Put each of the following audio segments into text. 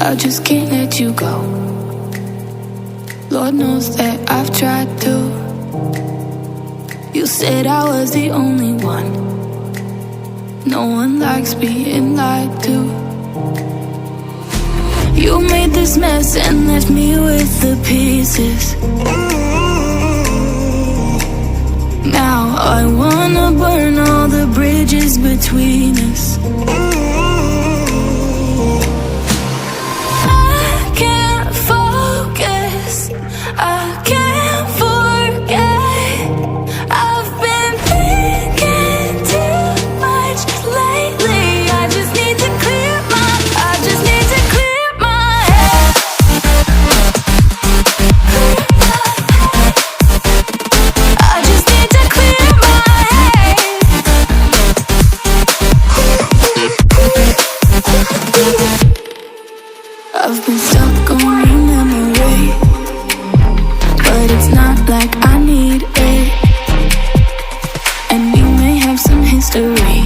I just can't let you go. Lord knows that I've tried to. You said I was the only one. No one likes being lied to. You made this mess and left me with the pieces. Now I wanna burn all the bridges between us. I can't focus, I can't forget. I've been thinking too much lately. I just need to clear my head. I just need to clear my head. I've been stuck on your memory, but it's not like I need it. And we may have some history,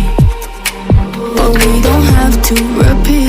but we don't have to repeat.